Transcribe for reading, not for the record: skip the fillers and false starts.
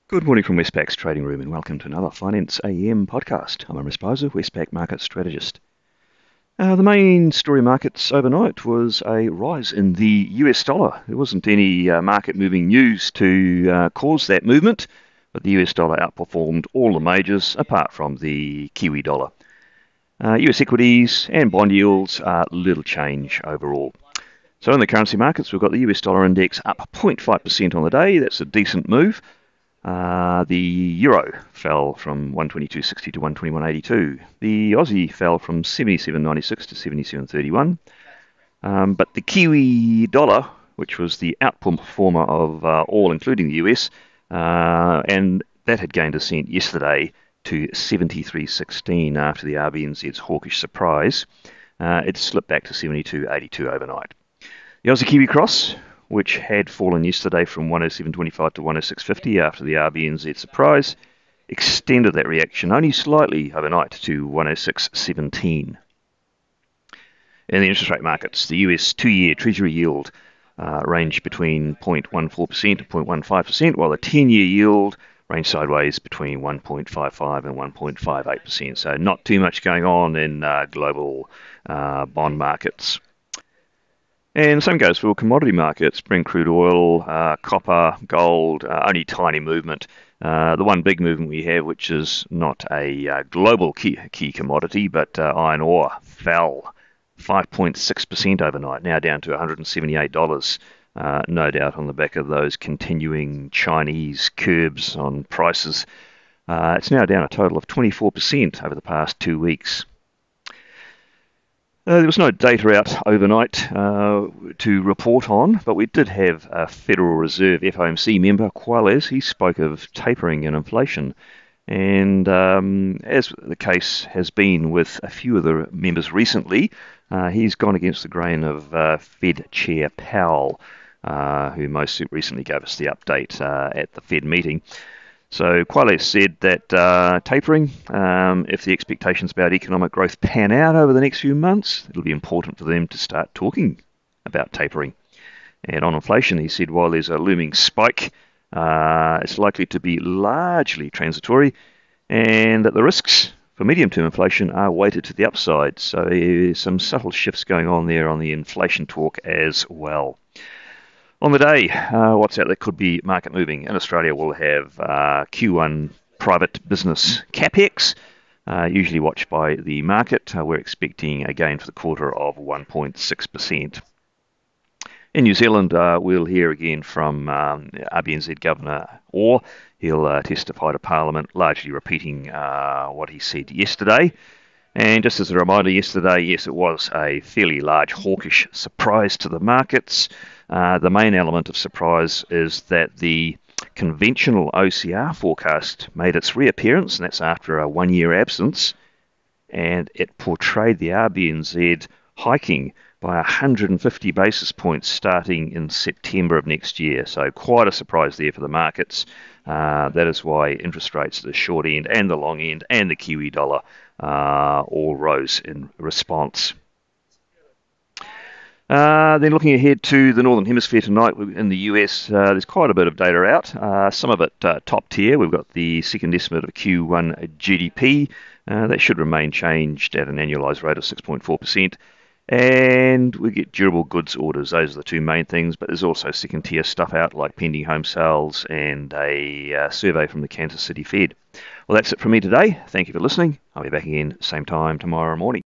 Good morning from Westpac's Trading Room and welcome to another Finance AM podcast. I'm Amos Pizer, Westpac Market Strategist. The main story markets overnight was a rise in the US dollar. There wasn't any market moving news to cause that movement, but the US dollar outperformed all the majors apart from the Kiwi dollar. US equities and bond yields are little change overall. So in the currency markets, we've got the US dollar index up 0.5% on the day. That's a decent move. The euro fell from 122.60 to 121.82. The Aussie fell from 77.96 to 77.31. But the Kiwi dollar, which was the outperformer of all, including the US, and that had gained a cent yesterday to 73.16 after the RBNZ's hawkish surprise. It slipped back to 72.82 overnight. The Aussie Kiwi cross, which had fallen yesterday from 107.25 to 106.50 after the RBNZ surprise, extended that reaction only slightly overnight to 106.17. In the interest rate markets, the US 2-year Treasury yield ranged between 0.14% and 0.15%, while the 10-year yield ranged sideways between 1.55 and 1.58%. So not too much going on in global bond markets. And the same goes for commodity markets, Brent crude oil, copper, gold, only tiny movement. The one big movement we have, which is not a global key commodity, but iron ore fell 5.6% overnight, now down to $178, no doubt on the back of those continuing Chinese curbs on prices. It's now down a total of 24% over the past 2 weeks. There was no data out overnight to report on, but we did have a Federal Reserve FOMC member, Quales. He spoke of tapering and inflation. And as the case has been with a few of the members recently, he's gone against the grain of Fed Chair Powell, who most recently gave us the update at the Fed meeting. So Quales said that tapering, if the expectations about economic growth pan out over the next few months, it'll be important for them to start talking about tapering. And on inflation, he said, while there's a looming spike, it's likely to be largely transitory, and that the risks for medium-term inflation are weighted to the upside. So some subtle shifts going on there on the inflation talk as well. On the day, what's out there could be market moving. In Australia, we'll have Q1 private business capex, usually watched by the market. We're expecting a gain for the quarter of 1.6%. In New Zealand, we'll hear again from RBNZ Governor Orr. He'll testify to Parliament, largely repeating what he said yesterday. And just as a reminder, yesterday, yes, it was a fairly large hawkish surprise to the markets. The main element of surprise is that the conventional OCR forecast made its reappearance, and that's after a 1-year absence, and it portrayed the RBNZ hiking by 150 basis points starting in September of next year. So quite a surprise there for the markets. That is why interest rates at the short end and the long end and the Kiwi dollar all rose in response. Then looking ahead to the Northern Hemisphere tonight in the US, there's quite a bit of data out. Some of it top tier. We've got the second estimate of Q1 GDP. That should remain changed at an annualized rate of 6.4%. And we get durable goods orders. Those are the two main things, but there's also second tier stuff out like pending home sales and a survey from the Kansas City Fed. Well, that's it from me today. Thank you for listening. I'll be back again same time tomorrow morning.